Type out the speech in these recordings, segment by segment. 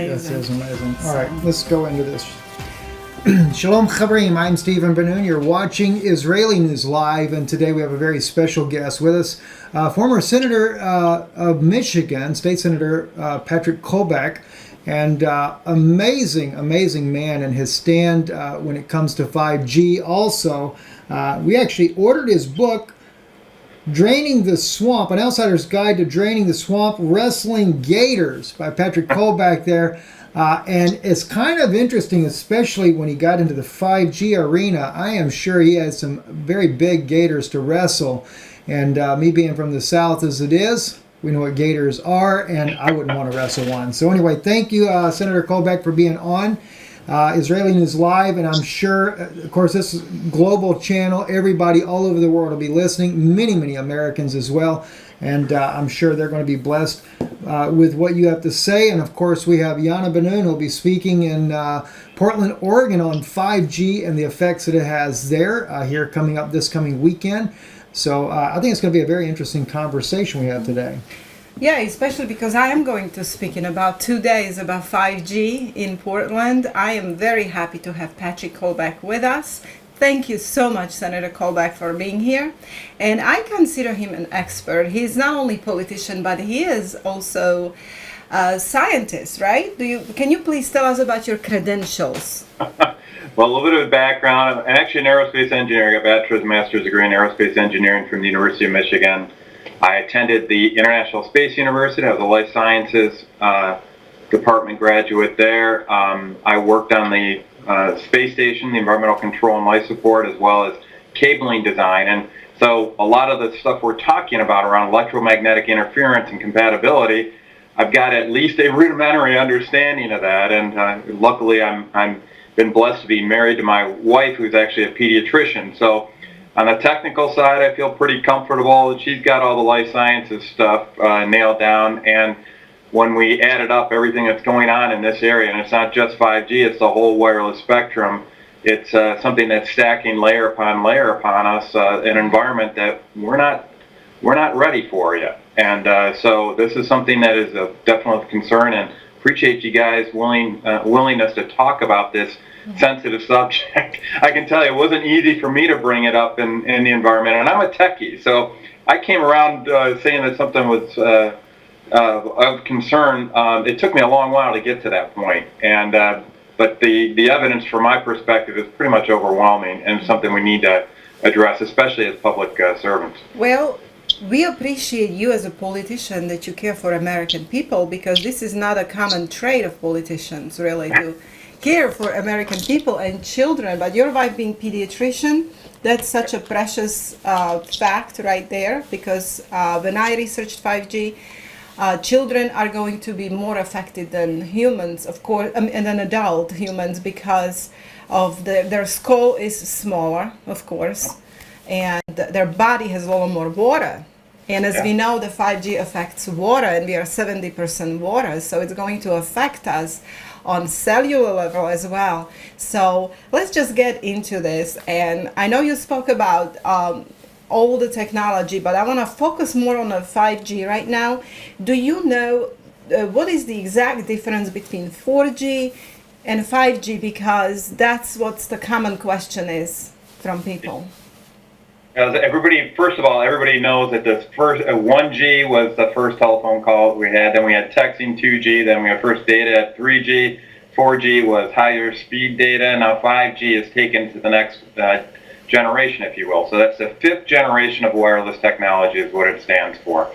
This is amazing. All So- right, let's go into this. Shalom Chavrim, I'm Stephen Ben-Nun. You're watching Israeli News Live, and today we have a very special guest with us. Former Senator of Michigan, State Senator Patrick Colbeck, and amazing man in his stand when it comes to 5G. Also, we actually ordered his book, Draining the Swamp, An Outsider's Guide to Draining the Swamp, Wrestling Gators by Patrick Colbeck there. And it's kind of interesting, especially when he got into the 5G arena. I am sure he had some very big gators to wrestle. And me being from the South as it is, we know what gators are, and I wouldn't want to wrestle one. So anyway, thank you, Senator Colbeck, for being on Israeli News Live. And I'm sure, of course, this is a global channel. Everybody all over the world will be listening, many Americans as well. And I'm sure they're going to be blessed with what you have to say. And of course, we have Yana Ben-Nun who will be speaking in Portland, Oregon on 5G and the effects that it has there here coming up this coming weekend. So I think it's going to be a very interesting conversation we have today. Yeah, especially because I am going to speak in about 2 days about 5G in Portland. I am very happy to have Patrick Colbeck with us. Thank you so much, Senator Colbeck, for being here. And I consider him an expert. He's not only a politician, but he is also a scientist, right? Can you please tell us about your credentials? Well, a little bit of background. I'm actually an aerospace engineer. I got a bachelor's and master's degree in aerospace engineering from the University of Michigan. I attended the International Space University. I was a life sciences department graduate there. I worked on the space station, the environmental control and life support, as well as cabling design. And so a lot of the stuff we're talking about around electromagnetic interference and compatibility, I've got at least a rudimentary understanding of that. And luckily, I'm been blessed to be married to my wife, who's actually a pediatrician. So on the technical side, I feel pretty comfortable. She's got all the life sciences stuff nailed down. And when we added up everything that's going on in this area, and it's not just 5G, it's the whole wireless spectrum, it's something that's stacking layer upon us, an environment that we're not ready for yet. And so this is something that is a definite concern, and appreciate you guys' willingness to talk about this sensitive subject. I can tell you it wasn't easy for me to bring it up in the environment, and I'm a techie, so I came around saying that something was of concern. It took me a long while to get to that point, and but the evidence from my perspective is pretty much overwhelming and something we need to address, especially as public servants. Well, we appreciate you as a politician that you care for American people, because this is not a common trait of politicians, really, to care for American people and children. But your wife being pediatrician, that's such a precious fact right there, because when I researched 5G, children are going to be more affected than humans, of course, and than adult humans, because of their skull is smaller, of course, and their body has a little more water. And as we know, the 5G affects water, and we are 70% water, so it's going to affect us on cellular level as well. So let's just get into this. And I know you spoke about all the technology, but I want to focus more on the 5G right now. Do you know what is the exact difference between 4G and 5G? Because that's what the common question is from people. First of all, everybody knows that the first 1G was the first telephone call we had. Then we had texting 2G. Then we had first data at 3G. 4G was higher speed data. Now 5G is taken to the next generation, if you will. So that's the 5th generation of wireless technology is what it stands for.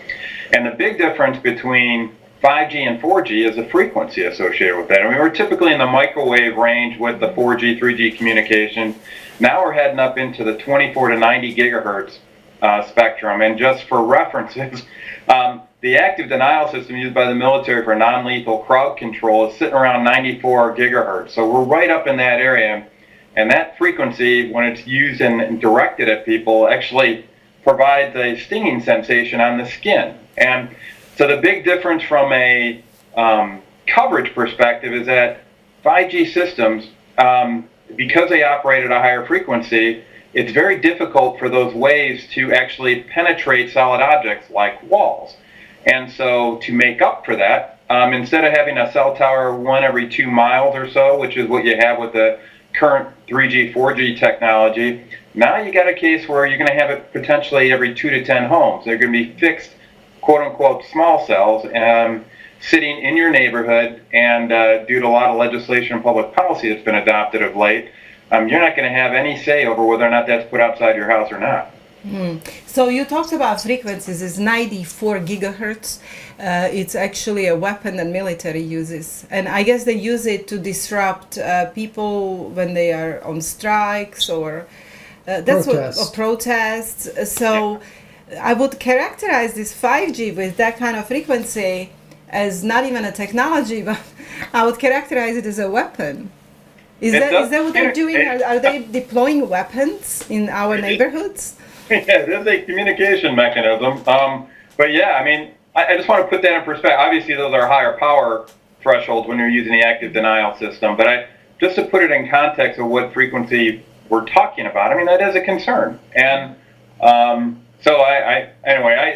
And the big difference between 5G and 4G is the frequency associated with that. I mean, we're typically in the microwave range with the 4G, 3G communication. Now we're heading up into the 24 to 90 gigahertz spectrum. And just for references, the active denial system used by the military for non-lethal crowd control is sitting around 94 gigahertz. So we're right up in that area. And that frequency, when it's used and directed at people, actually provides a stinging sensation on the skin. And so the big difference from a coverage perspective is that 5G systems, because they operate at a higher frequency, it's very difficult for those waves to actually penetrate solid objects like walls. And so to make up for that, instead of having a cell tower 1 every 2 miles or so, which is what you have with the current 3G, 4G technology, now you got a case where you're going to have it potentially every 2 to 10 homes. They're going to be fixed, quote unquote, small cells sitting in your neighborhood, and due to a lot of legislation and public policy that's been adopted of late, you're not going to have any say over whether or not that's put outside your house or not. So you talked about frequencies. It's 94 gigahertz. It's actually a weapon that military uses, and I guess they use it to disrupt people when they are on strikes or protests. So I would characterize this 5G with that kind of frequency as not even a technology, but I would characterize it as a weapon. Is that what they're doing? Are they deploying weapons in our neighborhoods? Yeah, there's a communication mechanism. But yeah, I mean, I just want to put that in perspective. Obviously, those are higher power thresholds when you're using the active denial system. But just to put it in context of what frequency we're talking about, I mean, that is a concern. And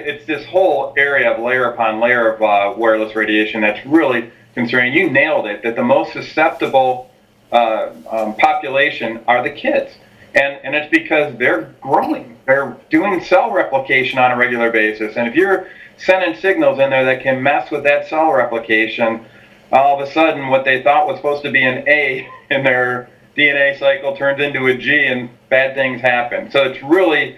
it's this whole area of layer upon layer of wireless radiation that's really concerning. You nailed it, that the most susceptible population are the kids. And it's because they're growing. They're doing cell replication on a regular basis. And if you're sending signals in there that can mess with that cell replication, all of a sudden what they thought was supposed to be an A in their DNA cycle turns into a G, and bad things happen. So it's really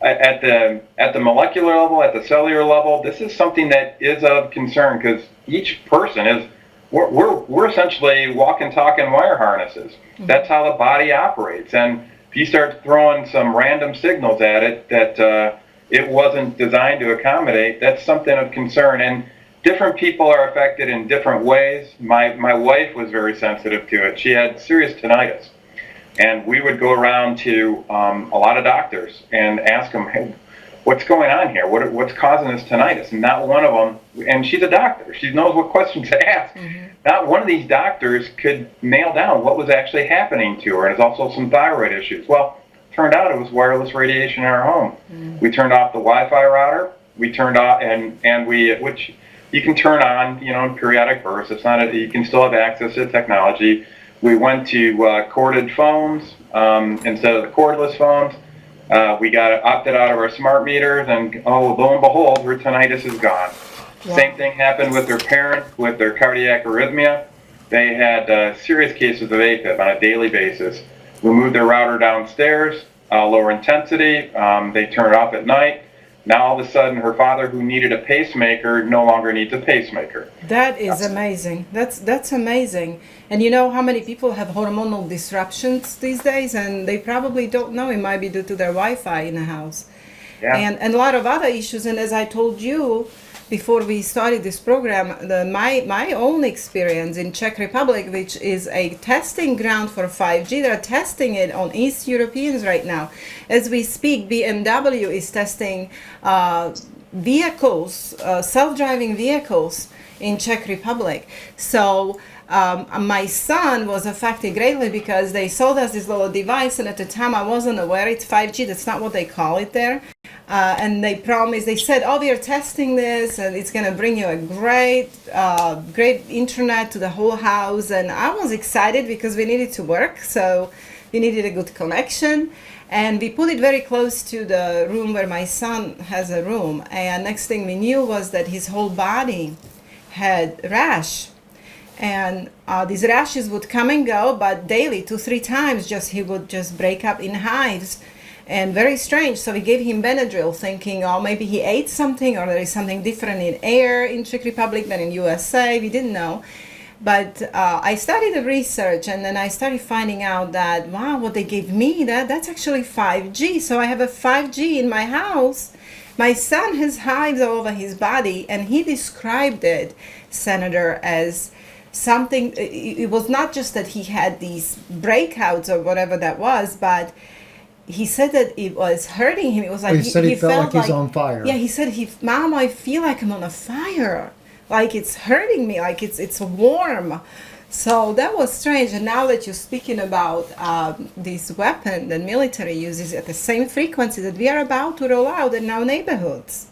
at the molecular level, at the cellular level, this is something that is of concern, because each person is, we're essentially walking, talking wire harnesses. That's how the body operates. And if you start throwing some random signals at it that it wasn't designed to accommodate, that's something of concern. And different people are affected in different ways. My wife was very sensitive to it. She had serious tinnitus. And we would go around to a lot of doctors and ask them, hey, what's going on here? What's causing this tinnitus? And not one of them, and she's a doctor, she knows what questions to ask. Not one of these doctors could nail down what was actually happening to her. And there's also some thyroid issues. Well, turned out it was wireless radiation in our home. We turned off the Wi-Fi router. We turned off, which you can turn on, in periodic bursts. It's not you can still have access to technology. We went to corded phones instead of the cordless phones. We got opted out of our smart meters, and lo and behold, her tinnitus is gone. Wow. Same thing happened with their parent with their cardiac arrhythmia. They had serious cases of AFib on a daily basis. We moved their router downstairs, lower intensity. They turned it off at night. Now all of a sudden, her father, who needed a pacemaker, no longer needs a pacemaker. That is amazing. That's amazing. And you know how many people have hormonal disruptions these days, and they probably don't know it might be due to their Wi-Fi in the house. Yeah. And a lot of other issues. And as I told you before we started this program, my own experience in Czech Republic, which is a testing ground for 5G, they're testing it on East Europeans right now. As we speak, BMW is testing vehicles, self-driving vehicles in Czech Republic. So my son was affected greatly because they sold us this little device, and at the time I wasn't aware it's 5G. That's not what they call it there. And they said, we are testing this, and it's going to bring you a great internet to the whole house. And I was excited because we needed to work, so we needed a good connection. And we put it very close to the room where my son has a room. And next thing we knew was that his whole body had rash. And these rashes would come and go, but daily, 2-3 times, he would just break up in hives. And very strange. So we gave him Benadryl, thinking, maybe he ate something, or there is something different in air in Czech Republic than in USA. We didn't know. But I started the research, and then I started finding out that, wow, what they gave me, that's actually 5G. So I have a 5G in my house. My son has hives all over his body, and he described it, Senator, as something. It was not just that he had these breakouts or whatever that was, but he said that it was hurting him. It was like he felt like he's on fire. Yeah, he said, Mom, I feel like I'm on a fire. Like it's hurting me, like it's warm. So that was strange. And now that you're speaking about this weapon that military uses at the same frequency that we are about to roll out in our neighborhoods,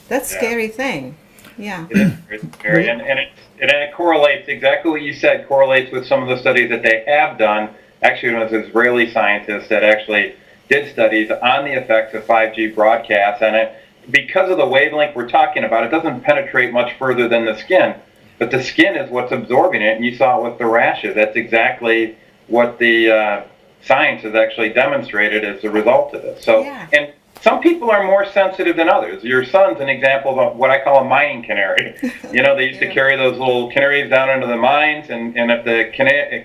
that's a scary thing. Yeah. It is, Mary, and it correlates exactly what you said. Correlates with some of the studies that they have done. Actually, it was Israeli scientists that actually did studies on the effects of 5G broadcasts, and because of the wavelength we're talking about, it doesn't penetrate much further than the skin. But the skin is what's absorbing it, and you saw it with the rashes. That's exactly what the science has actually demonstrated as a result of this. So, Yeah. and some people are more sensitive than others. Your son's an example of what I call a mining canary. You know, they used to carry those little canaries down into the mines, and if the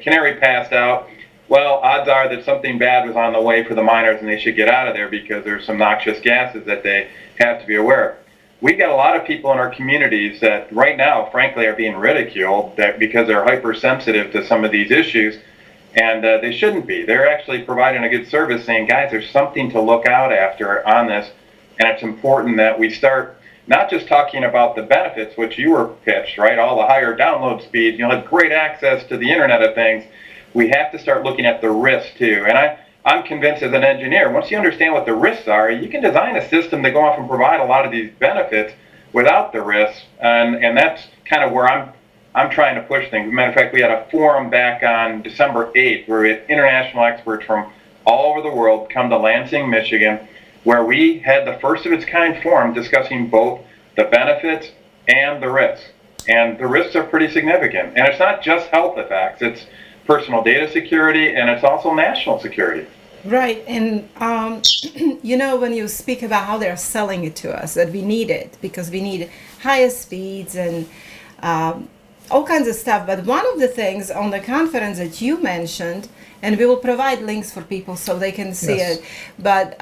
canary passed out, well, odds are that something bad was on the way for the miners, and they should get out of there because there's some noxious gases that they have to be aware of. We've got a lot of people in our communities that right now, frankly, are being ridiculed because they're hypersensitive to some of these issues, and they shouldn't be. They're actually providing a good service saying, guys, there's something to look out after on this, and it's important that we start not just talking about the benefits, which you were pitched, right, all the higher download speeds, you'll have great access to the Internet of Things. We have to start looking at the risks too, and I'm convinced as an engineer, once you understand what the risks are, you can design a system to go off and provide a lot of these benefits without the risks, and that's kind of where I'm trying to push things. As a matter of fact, we had a forum back on December 8th where we had international experts from all over the world come to Lansing, Michigan, where we had the first of its kind forum discussing both the benefits and the risks. And the risks are pretty significant. And it's not just health effects, it's personal data security, and it's also national security. Right, and you know, when you speak about how they're selling it to us, that we need it because we need higher speeds and all kinds of stuff. But one of the things on the conference that you mentioned, and we will provide links for people so they can see it, but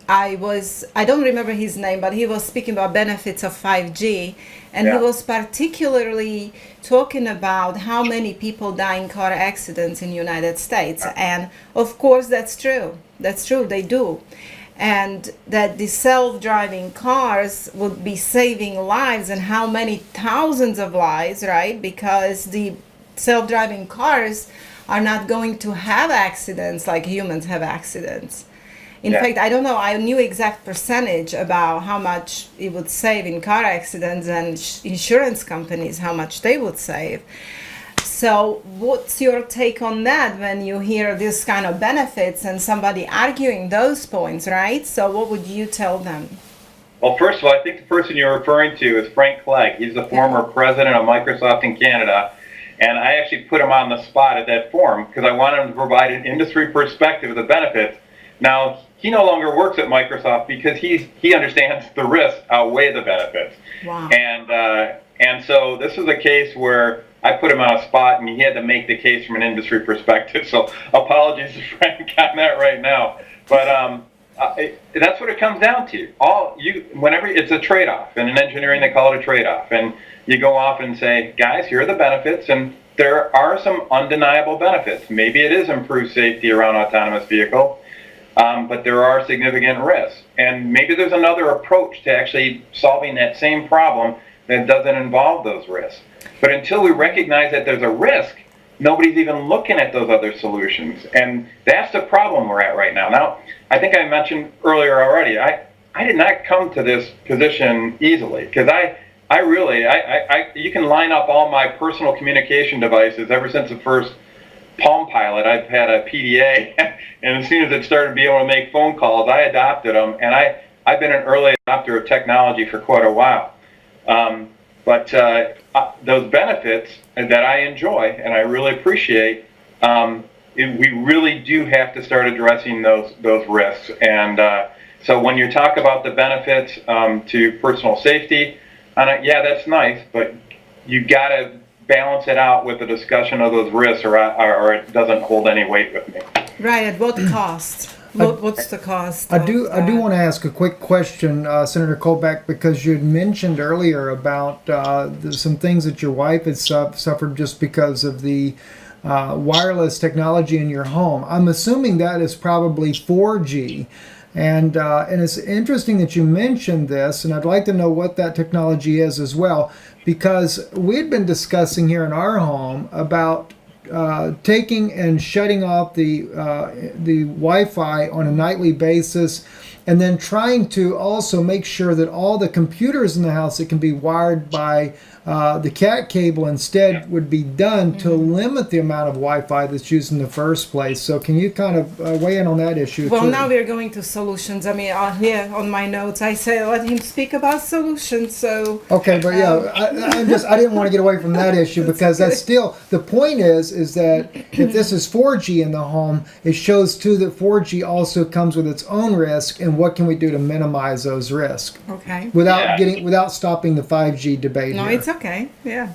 I don't remember his name, but he was speaking about benefits of 5G, and he was particularly talking about how many people die in car accidents in the United States. And of course, that's true. That's true, they do. And that the self-driving cars would be saving lives, and how many thousands of lives, right? Because the self-driving cars are not going to have accidents like humans have accidents. In fact, I don't know, I knew exact percentage about how much it would save in car accidents, and insurance companies, how much they would save. So what's your take on that when you hear this kind of benefits and somebody arguing those points, right? So what would you tell them? Well, first of all, I think the person you're referring to is Frank Clegg. He's the former president of Microsoft in Canada. And I actually put him on the spot at that forum because I wanted him to provide an industry perspective of the benefits. Now, he no longer works at Microsoft because he understands the risks outweigh the benefits. Wow. And so this is a case where I put him on a spot and he had to make the case from an industry perspective. So apologies to Frank on that right now. But that's what it comes down to. Whenever it's a trade-off. In engineering, they call it a trade-off. And you go off and say, guys, here are the benefits, and there are some undeniable benefits. Maybe it is improved safety around autonomous vehicle. But there are significant risks. And maybe there's another approach to actually solving that same problem that doesn't involve those risks. But until we recognize that there's a risk, nobody's even looking at those other solutions. And that's the problem we're at right now. Now, I think I mentioned earlier already, I did not come to this position easily because you can line up all my personal communication devices ever since the first Palm Pilot. I've had a PDA, and as soon as it started being able to make phone calls, I adopted them, and I've been an early adopter of technology for quite a while. But those benefits that I enjoy and I really appreciate, we really do have to start addressing those risks. And so when you talk about the benefits to personal safety, that's nice, but you got to balance it out with the discussion of those risks, or it doesn't hold any weight with me. Right, at what cost? What's the cost? I do want to ask a quick question, Senator Colbeck, because you had mentioned earlier about some things that your wife has suffered just because of the wireless technology in your home. I'm assuming that is probably 4G. And it's interesting that you mentioned this, and I'd like to know what that technology is as well, because we'd been discussing here in our home about taking and shutting off the Wi-Fi on a nightly basis and then trying to also make sure that all the computers in the house that can be wired by the cat cable instead would be done to limit the amount of Wi-Fi that's used in the first place. So can you kind of weigh in on that issue? Well, too? now we're going to solutions. I mean, here on my notes, I say let him speak about solutions. So Okay, but yeah, I didn't want to get away from that issue because that's still the point is that if this is 4G in the home, it shows too that 4G also comes with its own risk, and what can we do to minimize those risks okay. without stopping the 5G debate? No, here. it's okay. Yeah.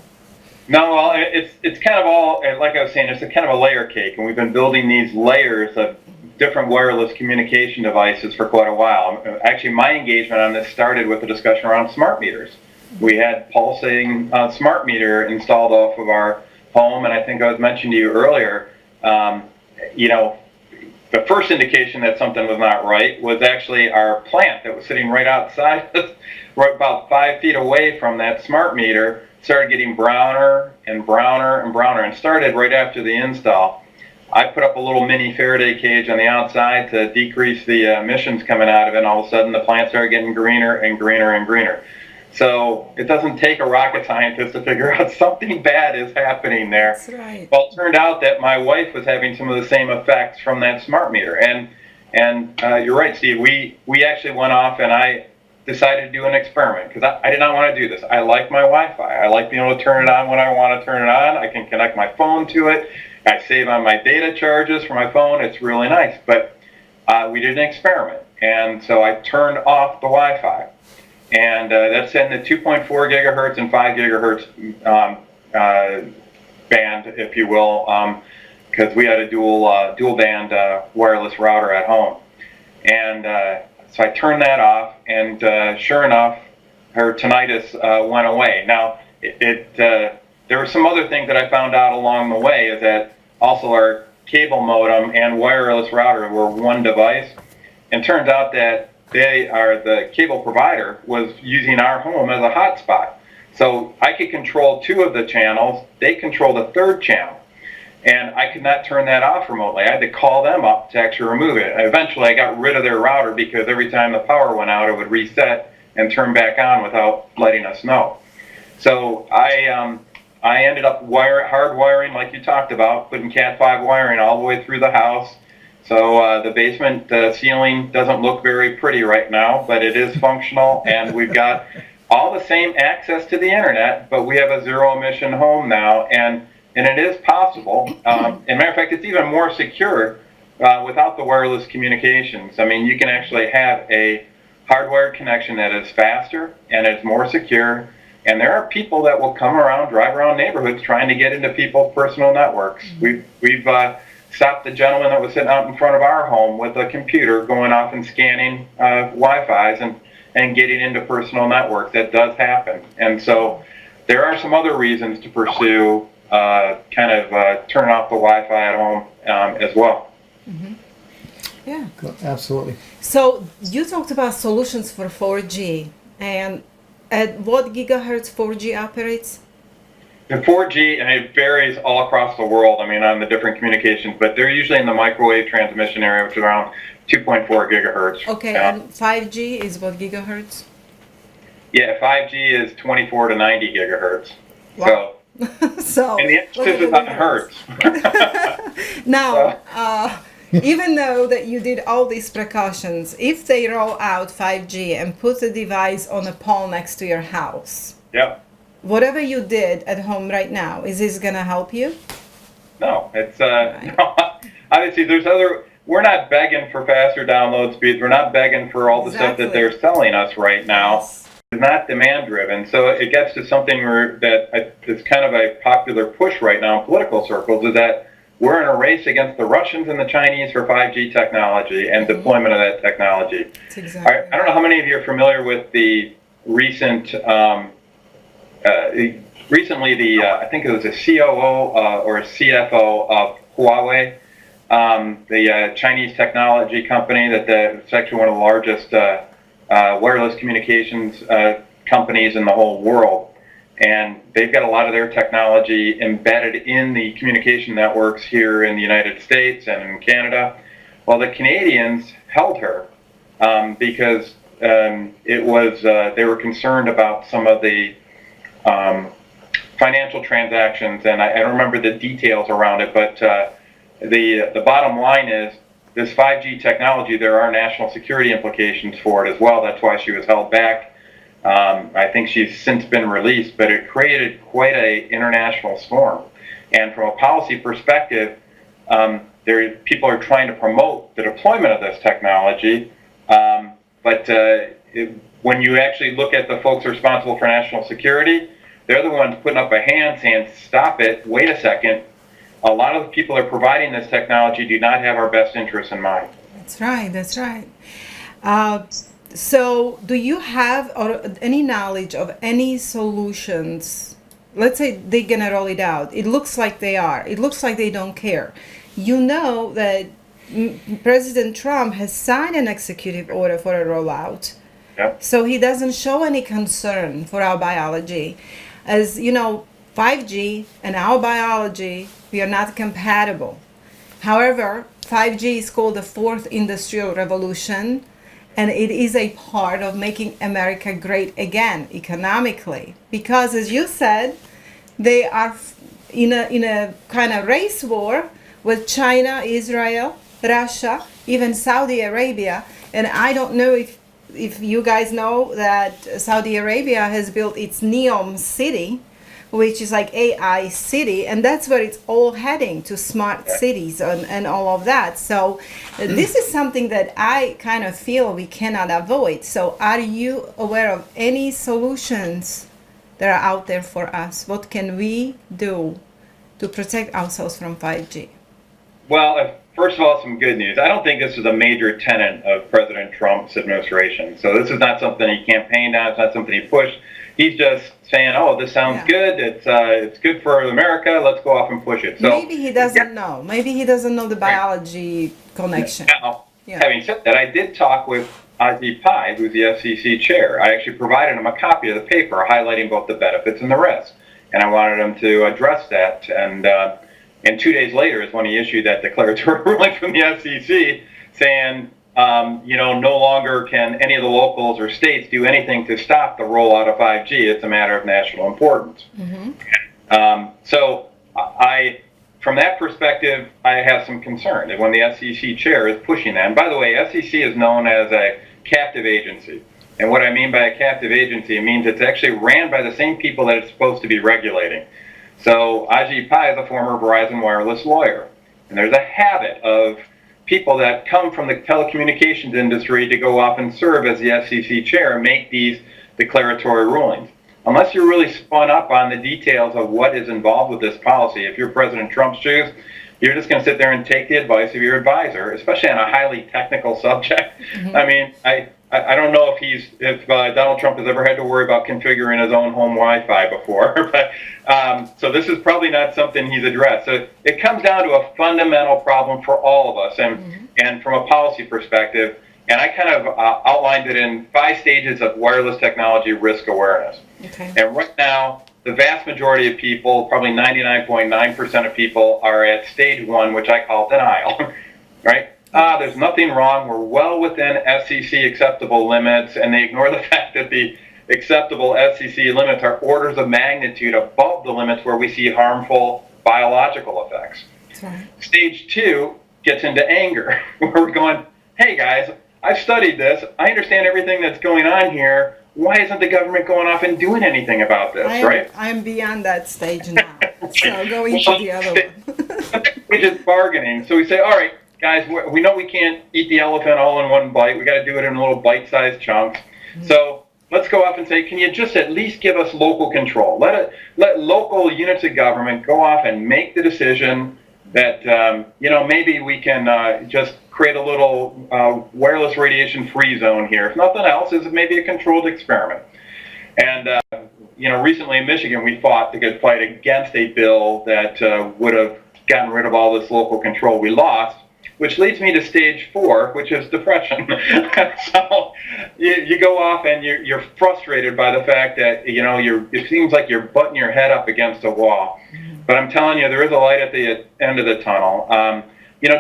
No, well, it's kind of all, like I was saying, it's a kind of a layer cake, and we've been building these layers of different wireless communication devices for quite a while. Actually, my engagement on this started with a discussion around smart meters. We had pulsing smart meter installed off of our home, and I think I was mentioning to you earlier, the first indication that something was not right was actually our plant that was sitting right outside us, right about 5 feet away from that smart meter, started getting browner and browner and browner, and started right after the install. I put up a little mini Faraday cage on the outside to decrease the emissions coming out of it, and all of a sudden the plant started getting greener and greener and greener. So it doesn't take a rocket scientist to figure out something bad is happening there. That's right. Well, it turned out that my wife was having some of the same effects from that smart meter. And you're right, Steve. We actually went off and I decided to do an experiment because I did not want to do this. I like my Wi-Fi. I like being able to turn it on when I want to turn it on. I can connect my phone to it. I save on my data charges for my phone. It's really nice. But we did an experiment. And so I turned off the Wi-Fi. And that's in the 2.4 gigahertz and 5 gigahertz band, if you will, because we had a dual band wireless router at home. And so I turned that off, and sure enough, her tinnitus went away. Now, there were some other things that I found out along the way, is that also our cable modem and wireless router were one device. And turns out that the cable provider was using our home as a hotspot. So I could control 2 of the channels, they controlled the 3rd channel. And I could not turn that off remotely. I had to call them up to actually remove it. And eventually I got rid of their router because every time the power went out, it would reset and turn back on without letting us know. So I ended up hardwiring, like you talked about, putting Cat 5 wiring all the way through the house. So the basement ceiling doesn't look very pretty right now, but it is functional, and we've got all the same access to the internet, but we have a zero-emission home now, and it is possible. As a matter of fact, it's even more secure without the wireless communications. I mean, you can actually have a hardwired connection that is faster and it's more secure, and there are people that will come around, drive around neighborhoods trying to get into people's personal networks. We've stopped the gentleman that was sitting out in front of our home with a computer going off and scanning Wi-Fi's and getting into personal networks. That does happen. And so there are some other reasons to pursue turn off the Wi-Fi at home as well. Mm-hmm. Yeah. Absolutely. So you talked about solutions for 4G, and at what gigahertz 4G operates? The 4G, and it varies all across the world, I mean, on the different communications, but they're usually in the microwave transmission area, which is around 2.4 gigahertz. Okay, and 5G is what gigahertz? Yeah, 5G is 24 to 90 gigahertz. Wow. So, and the emphasis is on hertz. Now, even though that you did all these precautions, if they roll out 5G and put the device on a pole next to your house, yep. Whatever you did at home right now, is this going to help you? No, it's no, obviously we're not begging for faster download speeds. We're not begging for all the stuff that they're selling us right now. Yes. It's not demand driven. So it gets to something that is kind of a popular push right now in political circles, is that we're in a race against the Russians and the Chinese for 5G technology and deployment of that technology. Exactly. I don't know how many of you are familiar with the recent recently, I think it was a COO or a CFO of Huawei, the Chinese technology company it's actually one of the largest wireless communications companies in the whole world. And they've got a lot of their technology embedded in the communication networks here in the United States and in Canada. Well, the Canadians held her because it was they were concerned about some of the financial transactions, and I don't remember the details around it, but the bottom line is this 5G technology, there are national security implications for it as well. That's why she was held back. I think she's since been released, but it created quite an international storm. And from a policy perspective, people are trying to promote the deployment of this technology, but when you actually look at the folks responsible for national security, they're the ones putting up a hand saying, stop it, wait a second. A lot of the people that are providing this technology do not have our best interests in mind. That's right, that's right. So do you have any knowledge of any solutions? Let's say they're going to roll it out. It looks like they are. It looks like they don't care. You know that President Trump has signed an executive order for a rollout. Yep. So he doesn't show any concern for our biology. As you know, 5G and our biology, we are not compatible. However, 5G is called the fourth industrial revolution, and it is a part of making America great again economically. Because as you said, they are in a kind of race war with China, Israel, Russia, even Saudi Arabia. And I don't know if you guys know that Saudi Arabia has built its Neom city, which is like AI city, and that's where it's all heading, to smart cities and all of that. So this is something that I kind of feel we cannot avoid. So are you aware of any solutions that are out there for us? What can we do to protect ourselves from 5G? Well, first of all, some good news. I don't think this is a major tenet of President Trump's administration. So this is not something he campaigned on. It's not something he pushed. He's just saying, "Oh, this sounds good. It's good for America. Let's go off and push it." So maybe he doesn't know. Maybe he doesn't know the biology connection. Now, having said that, I did talk with Ajit Pai, who's the FCC chair. I actually provided him a copy of the paper highlighting both the benefits and the risks, and I wanted him to address that. And 2 days later is when he issued that declaratory ruling from the FCC saying, no longer can any of the locals or states do anything to stop the rollout of 5G. It's a matter of national importance. Mm-hmm. So from that perspective, I have some concern that when the FCC chair is pushing that, and by the way, FCC is known as a captive agency. And what I mean by a captive agency, it means it's actually ran by the same people that it's supposed to be regulating. So Ajit Pai is a former Verizon wireless lawyer. And there's a habit of people that come from the telecommunications industry to go off and serve as the FCC chair and make these declaratory rulings. Unless you're really spun up on the details of what is involved with this policy, if you're President Trump's shoes, you're just going to sit there and take the advice of your advisor, especially on a highly technical subject. Mm-hmm. I mean, I don't know if Donald Trump has ever had to worry about configuring his own home Wi-Fi before, but so this is probably not something he's addressed. So it comes down to a fundamental problem for all of us, and from a policy perspective, and I kind of outlined it in 5 stages of wireless technology risk awareness. Okay. And right now, the vast majority of people, probably 99.9% of people, are at stage 1, which I call denial, right? There's nothing wrong. We're well within FCC acceptable limits, and they ignore the fact that the acceptable FCC limits are orders of magnitude above the limits where we see harmful biological effects. Right. Stage 2 gets into anger, where we're going, hey guys, I've studied this. I understand everything that's going on here. Why isn't the government going off and doing anything about this, right? I'm beyond that stage now. So going to the other one. We're just bargaining. So we say, all right, guys, we know we can't eat the elephant all in one bite. We got to do it in little bite-sized chunks. Mm-hmm. So let's go off and say, can you just at least give us local control? Let local units of government go off and make the decision that maybe we can just create a little wireless radiation-free zone here. If nothing else, is maybe a controlled experiment. And recently in Michigan, we fought the good fight against a bill that would have gotten rid of all this local control. We lost, which leads me to stage 4, which is depression. So you go off and you're frustrated by the fact that it seems like you're butting your head up against a wall. But I'm telling you, there is a light at the end of the tunnel.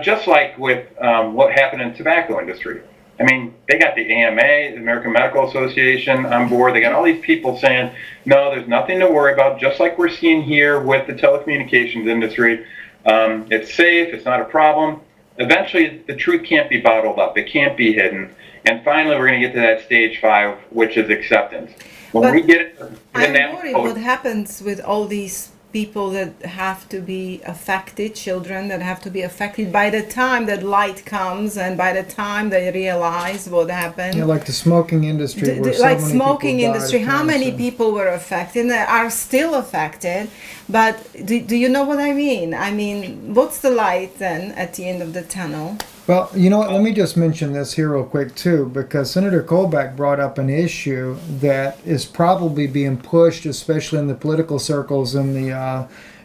Just like with what happened in the tobacco industry. I mean, they got the AMA, the American Medical Association, on board. They got all these people saying, no, there's nothing to worry about, just like we're seeing here with the telecommunications industry. It's safe, it's not a problem. Eventually, the truth can't be bottled up. It can't be hidden. And finally, we're going to get to that stage 5, which is acceptance. When But we get I'm in that worried mode, what happens with all these people that have to be affected, children that have to be affected by the time that light comes and by the time they realize what happened. Yeah, like the smoking industry, where so Like many smoking people died of industry, how many cancer. people were affected and are still affected? But do you know what I mean? I mean, what's the light then at the end of the tunnel? Well, you know what? Let me just mention this here real quick too, because Senator Colbeck brought up an issue that is probably being pushed, especially in the political circles in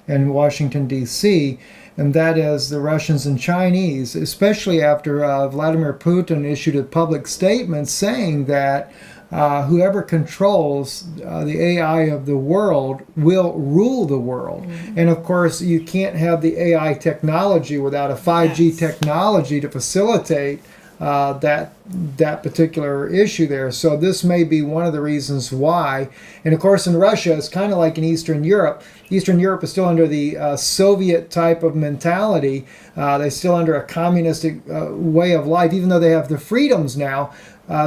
Washington D.C., and that is the Russians and Chinese, especially after Vladimir Putin issued a public statement saying that whoever controls the AI of the world will rule the world. And of course, you can't have the AI technology without a 5G Yes. technology to facilitate that particular issue there. So this may be one of the reasons why. And of course, in Russia, it's kind of like in Eastern Europe. Eastern Europe is still under the Soviet type of mentality. They're still under a communistic way of life, even though they have the freedoms now.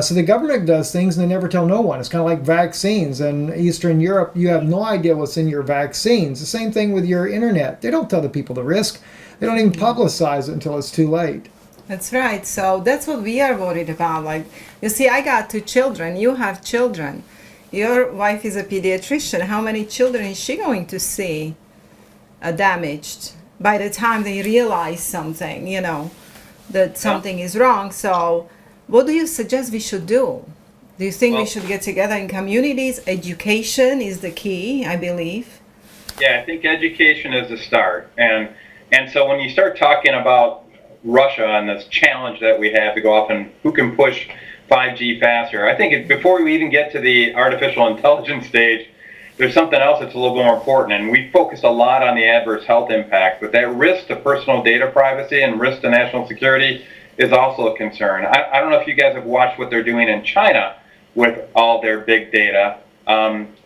So the government does things and they never tell no one. It's kind of like vaccines. In Eastern Europe, you have no idea what's in your vaccines. The same thing with your internet. They don't tell the people the risk. They don't even publicize it until it's too late. That's right. So that's what we are worried about. Like, you see, I got 2 children. You have children. Your wife is a pediatrician. How many children is she going to see damaged by the time they realize something, you know, that something is wrong? So what do you suggest we should do? Do you think we Well- should get together in communities? Education is the key, I believe. yeah, I think education is the start. And so when you start talking about Russia and this challenge that we have to go off and who can push 5G faster, I think before we even get to the artificial intelligence stage, there's something else that's a little more important. And we focused a lot on the adverse health impact, but that risk to personal data privacy and risk to national security is also a concern. I don't know if you guys have watched what they're doing in China with all their big data.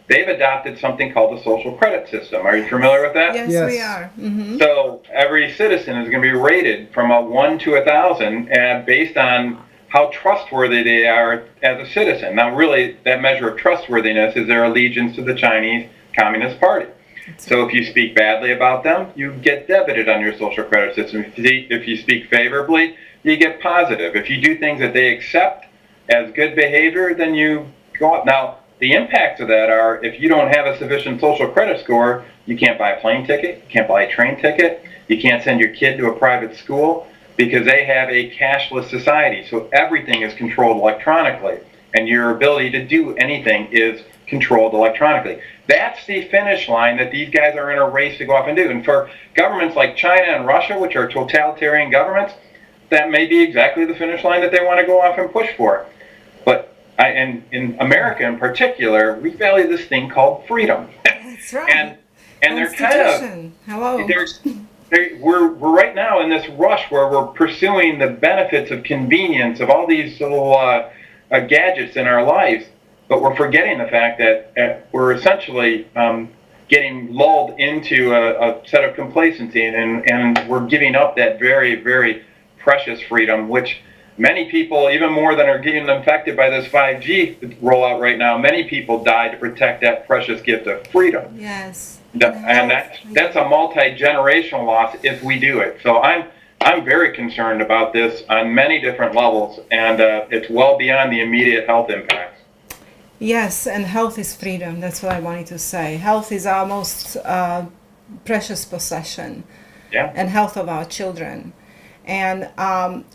They've adopted something called the social credit system. Are you familiar with that? Yes, Yes. we are. So every citizen is going to be rated from a 1 to 1,000 and based on how trustworthy they are as a citizen. Now, really, that measure of trustworthiness is their allegiance to the Chinese Communist Party. So if you speak badly about them, you get debited on your social credit system. If you speak favorably, you get positive. If you do things that they accept as good behavior, then you go up. Now, the impacts of that are if you don't have a sufficient social credit score, you can't buy a plane ticket, you can't buy a train ticket, you can't send your kid to a private school because they have a cashless society. So everything is controlled electronically, and your ability to do anything is controlled electronically. That's the finish line that these guys are in a race to go off and do. And for governments like China and Russia, which are totalitarian governments, that may be exactly the finish line that they want to go off and push for. But and in America in particular, we value this thing called freedom. That's right. and they're kind of Constitution. Hello. we're right now in this rush where we're pursuing the benefits of convenience of all these little gadgets in our lives, but we're forgetting the fact that we're essentially getting lulled into a set of complacency, and we're giving up that very, very precious freedom, which many people, even more than are getting infected by this 5G rollout right now, many people died to protect that precious gift of freedom. Yes. And that's a multi-generational loss if we do it. So I'm very concerned about this on many different levels, and it's well beyond the immediate health impacts. Yes, and health is freedom. That's what I wanted to say. Health is our most precious possession, Yeah. and health of our children. And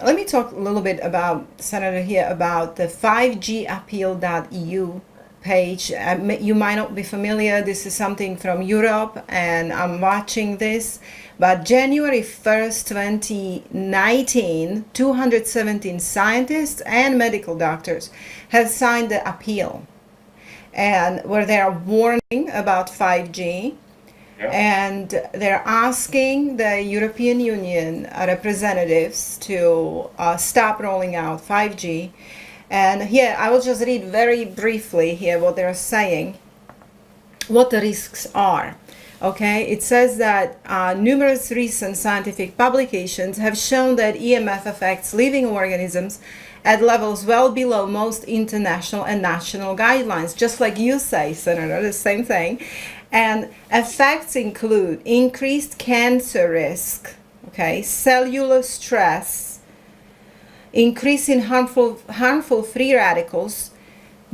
let me talk a little bit about, Senator, here about the 5gappeal.eu page. You might not be familiar. This is something from Europe, and I'm watching this. But January 1st, 2019, 217 scientists and medical doctors have signed the appeal, and where they are warning about 5G. Yeah. And they're asking the European Union representatives to stop rolling out 5G. And here, I will just read very briefly here what they're saying, what the risks are. Okay, it says that numerous recent scientific publications have shown that EMF affects living organisms at levels well below most international and national guidelines, just like you say, Senator, the same thing. And effects include increased cancer risk, okay, cellular stress, increase in harmful free radicals,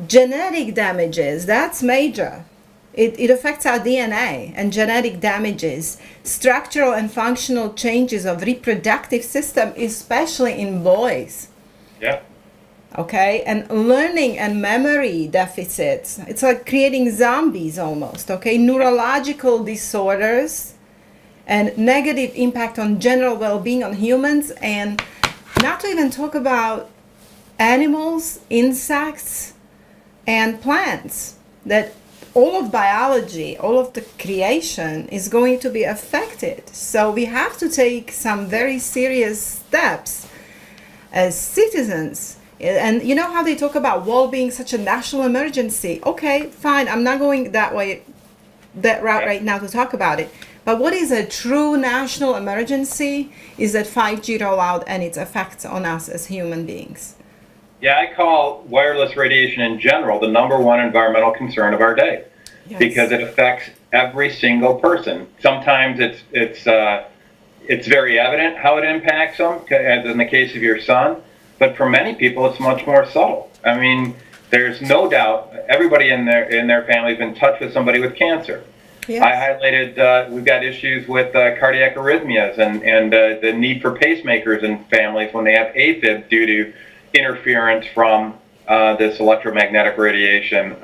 genetic damages, that's major. It affects our DNA and genetic damages, structural and functional changes of reproductive system, especially in boys. Yeah. Okay, and learning and memory deficits. It's like creating zombies almost. Okay, neurological disorders and negative impact on general well-being on humans, and not to even talk about animals, insects, and plants. That all of biology, all of the creation is going to be affected. So we have to take some very serious steps as citizens. And you know how they talk about wall being such a national emergency? Okay, fine, I'm not going that route right now to talk about it. But what is a true national emergency is that 5G rollout and its effects on us as human beings. Yeah, I call wireless radiation in general the #1 environmental concern of our day, Yes. because it affects every single person. Sometimes it's very evident how it impacts them, as in the case of your son. But for many people, it's much more subtle. I mean, there's no doubt everybody in their family has been in touch with somebody with cancer. Yes. I highlighted we've got issues with cardiac arrhythmias and the need for pacemakers in families when they have AFib due to interference from this electromagnetic radiation.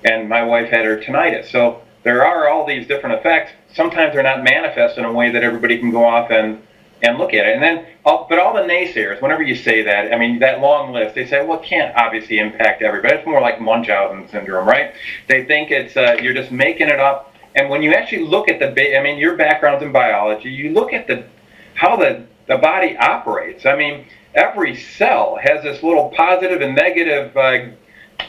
And my wife had her tinnitus. So there are all these different effects. Sometimes they're not manifest in a way that everybody can go off and look at it. And then, but all the naysayers, whenever you say that, I mean, that long list, they say, well, it can't obviously impact everybody. It's more like Munchausen syndrome, right? They think it's you're just making it up. And when you actually look at I mean, your background's in biology, you look at how the body operates. I mean, every cell has this little positive and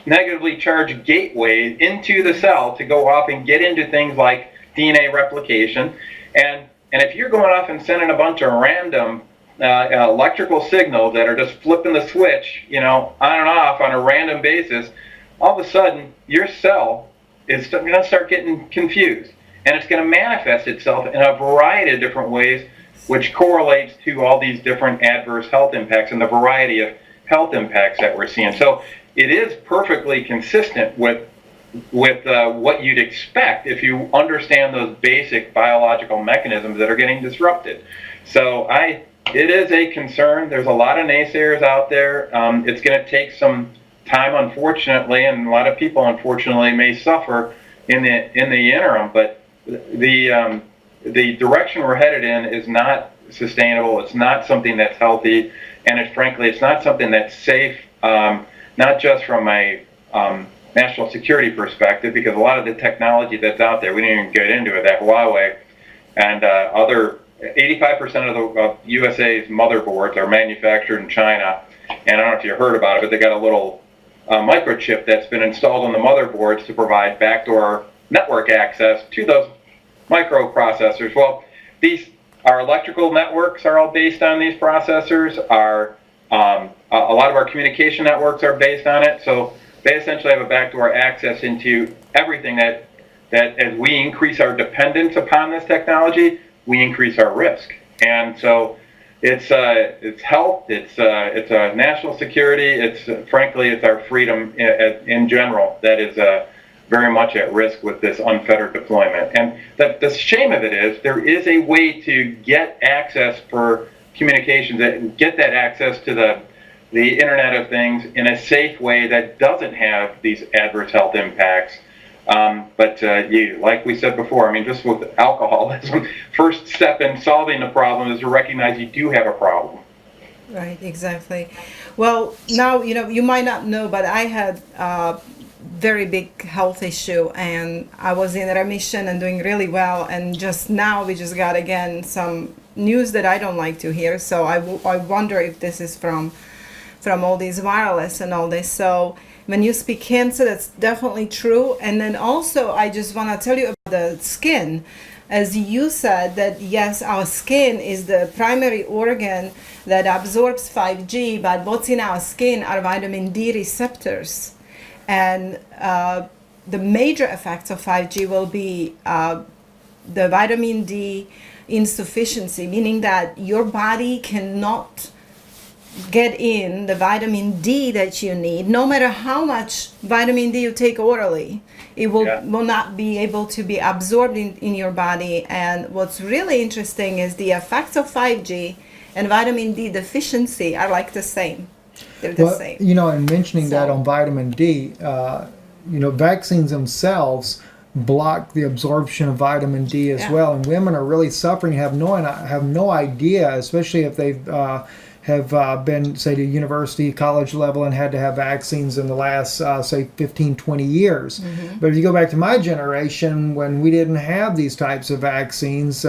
negatively charged gateway into the cell to go off and get into things like DNA replication. And if you're going off and sending a bunch of random electrical signals that are just flipping the switch, you know, on and off on a random basis, all of a sudden your cell is going to start getting confused. And it's going to manifest itself in a variety of different ways, which correlates to all these different adverse health impacts and the variety of health impacts that we're seeing. So it is perfectly consistent with what you'd expect if you understand those basic biological mechanisms that are getting disrupted. So it is a concern. There's a lot of naysayers out there. It's going to take some time, unfortunately, and a lot of people, unfortunately, may suffer in the interim. But the direction we're headed in is not sustainable. It's not something that's healthy, and frankly, it's not something that's safe. Not just from a national security perspective, because a lot of the technology that's out there, we didn't even get into it, that Huawei and other 85% of USA's motherboards are manufactured in China. And I don't know if you heard about it, but they got a little microchip that's been installed on the motherboards to provide backdoor network access to those microprocessors. Well, our electrical networks are all based on these processors. A lot of our communication networks are based on it. So they essentially have a backdoor access into everything that as we increase our dependence upon this technology, we increase our risk. And so it's health, it's national security, frankly, it's our freedom in general that is very much at risk with this unfettered deployment. And the shame of it is there is a way to get access for communications, get that access to the Internet of Things in a safe way that doesn't have these adverse health impacts. But like we said before, I mean, just with alcoholism, first step in solving the problem is to recognize you do have a problem. Right, exactly. Well, now, you know, you might not know, but I had very big health issue, and I was in remission and doing really well, and just now we just got again some news that I don't like to hear. So I wonder if this is from all these virus and all this. So when you speak cancer, that's definitely true. And then also I just want to tell you about the skin. As you said, that yes, our skin is the primary organ that absorbs 5G, but what's in our skin are vitamin D receptors. And the major effects of 5G will be the vitamin D insufficiency, meaning that your body cannot get in the vitamin D that you need. No matter how much vitamin D you take orally, it will not be able to be absorbed in your body. And what's really interesting is the effects of 5G and vitamin D deficiency are like the same. They're the same. You know, and mentioning that on vitamin D, you know, vaccines themselves block the absorption of vitamin D as well, and women are really suffering, have no idea, especially if they've have been, say, to university, college level, and had to have vaccines in the last, say, 15, 20 years. But if you go back to my generation, when we didn't have these types of vaccines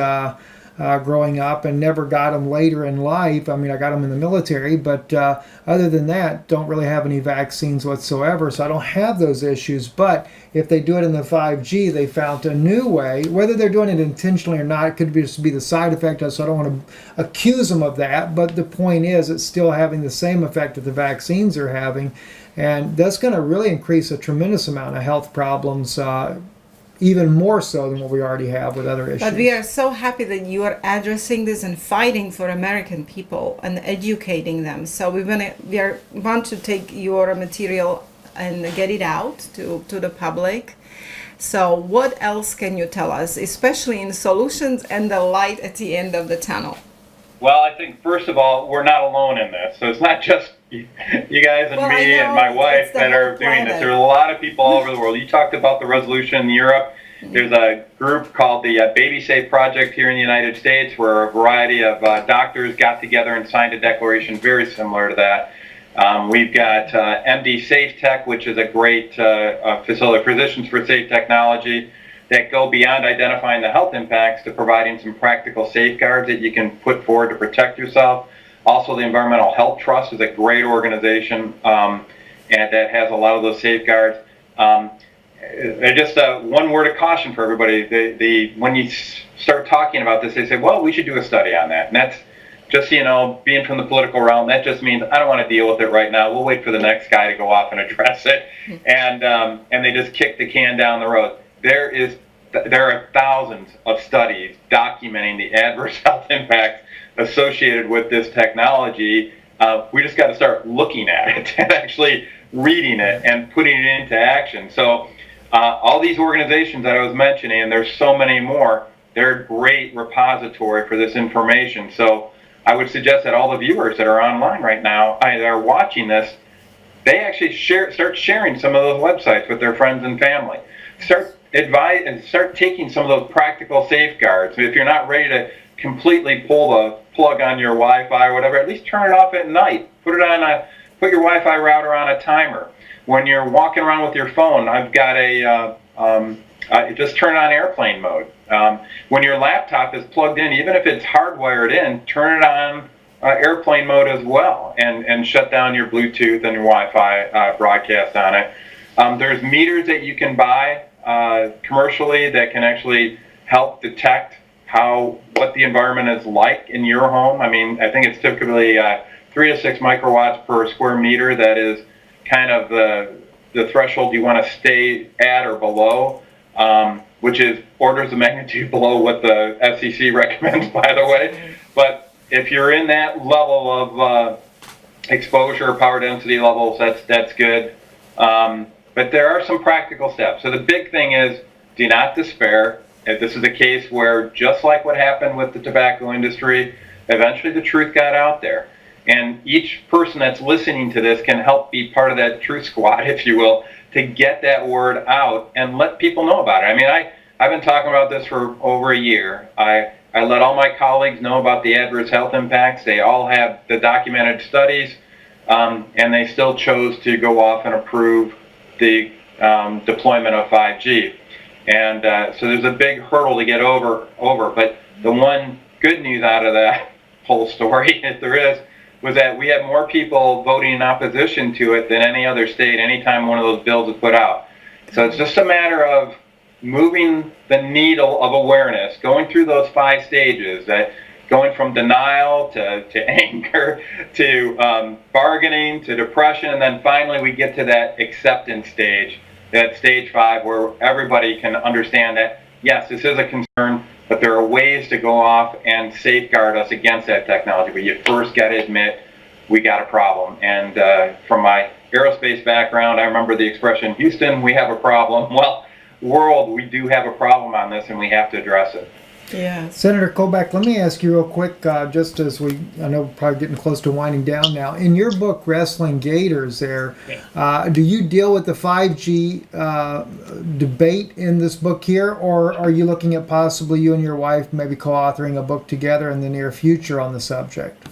growing up, and never got them later in life. I mean, I got them in the military, but other than that, don't really have any vaccines whatsoever, so I don't have those issues. But if they do it in the 5G, they found a new way. Whether they're doing it intentionally or not, it could just be the side effect, so I don't want to accuse them of that. But the point is, it's still having the same effect that the vaccines are having, and that's going to really increase a tremendous amount of health problems, even more so than what we already have with other issues. But we are so happy that you are addressing this and fighting for American people and educating them. So we want to take your material and get it out to the public. So what else can you tell us, especially in solutions and the light at the end of the tunnel? Well, I think first of all, we're not alone in this. So it's not just you guys and me and my wife that are doing this. There are a lot of people all over the world. You talked about the resolution in Europe. There's a group called the Baby Safe Project here in the United States, where a variety of doctors got together and signed a declaration very similar to that. We've got MD Safe Tech, which is a great facility, Physicians for Safe Technology, that go beyond identifying the health impacts to providing some practical safeguards that you can put forward to protect yourself. Also, the Environmental Health Trust is a great organization, and that has a lot of those safeguards. Just one word of caution for everybody. When you start talking about this, they say, well, we should do a study on that. And that's just, you know, being from the political realm, that just means I don't want to deal with it right now. We'll wait for the next guy to go off and address it. And they just kick the can down the road. There are thousands of studies documenting the adverse health impacts associated with this technology. We just got to start looking at it and actually reading it and putting it into action. So all these organizations that I was mentioning, and there's so many more, they're a great repository for this information. So I would suggest that all the viewers that are online right now, that are watching this, they actually start sharing some of those websites with their friends and family. Start taking some of those practical safeguards. If you're not ready to completely pull the plug on your Wi-Fi or whatever, at least turn it off at night. Put your Wi-Fi router on a timer. When you're walking around with your phone, I've got just turn on airplane mode. When your laptop is plugged in, even if it's hardwired in, turn it on airplane mode as well, and shut down your Bluetooth and your Wi-Fi broadcast on it. There's meters that you can buy commercially that can actually help detect what the environment is like in your home. I mean, I think it's typically 3 to 6 microwatts per square meter. That is kind of the threshold you want to stay at or below, which is orders of magnitude below what the FCC recommends, by the way. But if you're in that level of exposure, power density levels, that's good. But there are some practical steps. So the big thing is, do not despair. If this is a case where, just like what happened with the tobacco industry, eventually the truth got out there. And each person that's listening to this can help be part of that truth squad, if you will, to get that word out and let people know about it. I mean, I've been talking about this for over a year. I let all my colleagues know about the adverse health impacts. They all have the documented studies, and they still chose to go off and approve the deployment of 5G. And so there's a big hurdle to get over. But the one good news out of that whole story, if there is, was that we had more people voting in opposition to it than any other state anytime one of those bills was put out. So it's just a matter of moving the needle of awareness, going through those 5 stages, that going from denial to anger to bargaining to depression, and then finally we get to that acceptance stage, that stage 5, where everybody can understand that, yes, this is a concern, but there are ways to go off and safeguard us against that technology. But you first got to admit we got a problem. And from my aerospace background, I remember the expression, Houston, we have a problem. Well, world, we do have a problem on this, and we have to address it. Yeah. Senator Colbeck, let me ask you real quick, just as I know we're probably getting close to winding down now. In your book, Wrestling Gators there, do you deal with the 5G debate in this book here, or are you looking at possibly you and your wife maybe co-authoring a book together in the near future on the subject?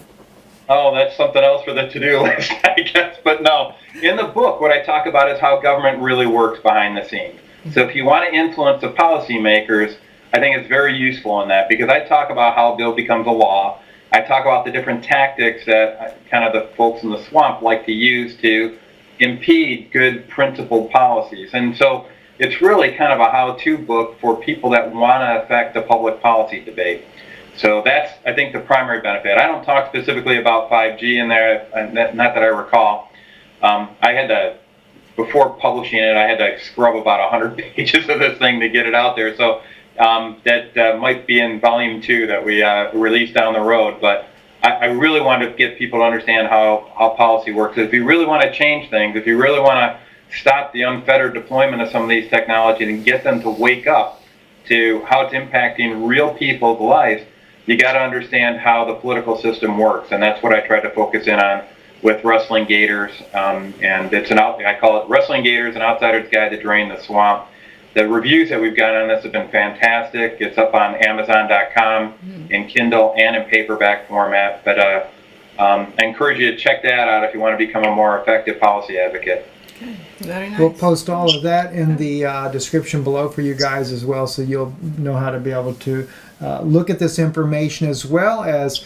Oh, that's something else for the to-do list, I guess. But no, in the book, what I talk about is how government really works behind the scenes. So if you want to influence the policymakers, I think it's very useful in that, because I talk about how a bill becomes a law. I talk about the different tactics that kind of the folks in the swamp like to use to impede good principled policies. And so it's really kind of a how-to book for people that want to affect the public policy debate. So that's, I think, the primary benefit. I don't talk specifically about 5G in there, not that I recall. I had to, before publishing it, I had to scrub about 100 pages of this thing to get it out there. So that might be in volume 2 that we release down the road. But I really want to get people to understand how policy works. If you really want to change things, if you really want to stop the unfettered deployment of some of these technologies and get them to wake up to how it's impacting real people's lives, you got to understand how the political system works. And that's what I try to focus in on with Wrestling Gators. And it's I call it Wrestling Gators, an outsider's guide to drain the swamp. The reviews that we've got on this have been fantastic. It's up on Amazon.com in Kindle and in paperback format. But I encourage you to check that out if you want to become a more effective policy advocate. Very nice. We'll post all of that in the description below for you guys as well, so you'll know how to be able to look at this information, as well as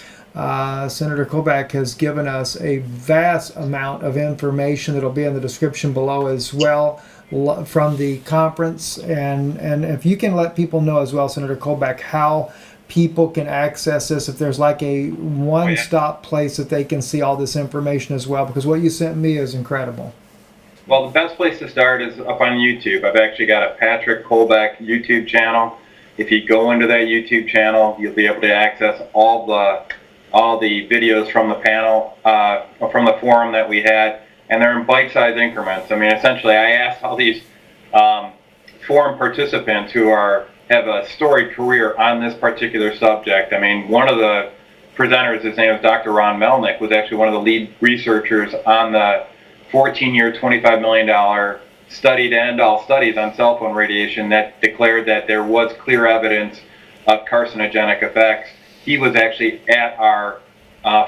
Senator Colbeck has given us a vast amount of information that'll be in the description below as well from the conference. And if you can let people know as well, Senator Colbeck, how people can access this, if there's like a one-stop place that they can see all this information as well, because what you sent me is incredible. Well, the best place to start is up on YouTube. I've actually got a Patrick Colbeck YouTube channel. If you go into that YouTube channel, you'll be able to access all the videos from the panel, from the forum that we had, and they're in bite-sized increments. I mean, essentially, I asked all these forum participants who have a storied career on this particular subject. I mean, one of the presenters, his name is Dr. Ron Melnick, was actually one of the lead researchers on the 14-year, $25 million study to end all studies on cell phone radiation that declared that there was clear evidence of carcinogenic effects. He was actually at our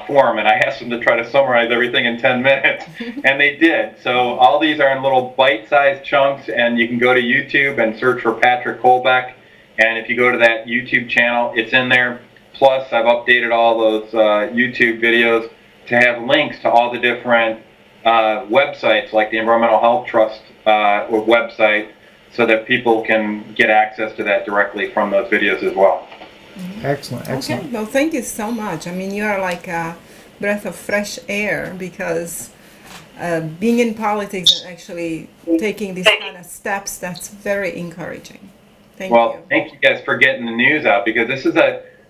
forum, and I asked him to try to summarize everything in 10 minutes, and they did. So all these are in little bite-sized chunks, and you can go to YouTube and search for Patrick Colbeck, and if you go to that YouTube channel, it's in there. Plus, I've updated all those YouTube videos to have links to all the different websites, like the Environmental Health Trust website, so that people can get access to that directly from those videos as well. Excellent. Okay, well, thank you so much. I mean, you are like a breath of fresh air, because being in politics and actually taking these kind of steps, that's very encouraging. Thank you. Well, thank you guys for getting the news out, because this is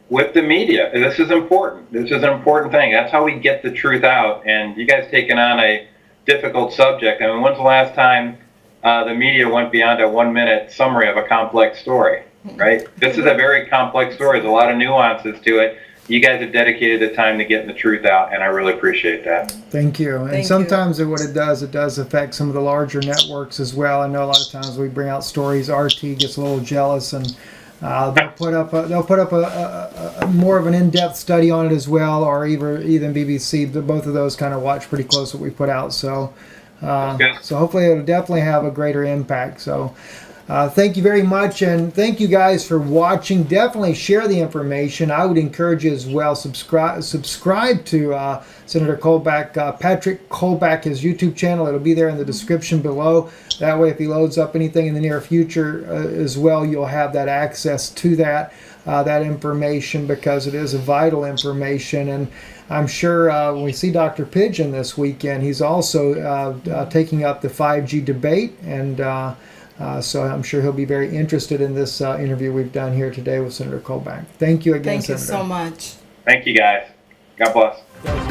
with the media, this is important. This is an important thing. That's how we get the truth out. And you guys taking on a difficult subject. I mean, when's the last time the media went beyond a 1-minute summary of a complex story, right? This is a very complex story. There's a lot of nuances to it. You guys have dedicated the time to getting the truth out, and I really appreciate that. Thank you. And sometimes what it does affect some of the larger networks as well. I know a lot of times we bring out stories, RT gets a little jealous, and they'll put up a more of an in-depth study on it as well, or even BBC. Both of those kind of watch pretty close what we put out. So Good. So hopefully it'll definitely have a greater impact. So thank you very much, and thank you guys for watching. Definitely share the information. I would encourage you as well, subscribe to Senator Colbeck, Patrick Colbeck, his YouTube channel. It'll be there in the description below. That way, if he loads up anything in the near future as well, you'll have that access to that information, because it is a vital information. And I'm sure when we see Dr. Pigeon this weekend, he's also taking up the 5G debate, and so I'm sure he'll be very interested in this interview we've done here today with Senator Colbeck. Thank you again, Thank you Senator. so much. Thank you, guys. God bless.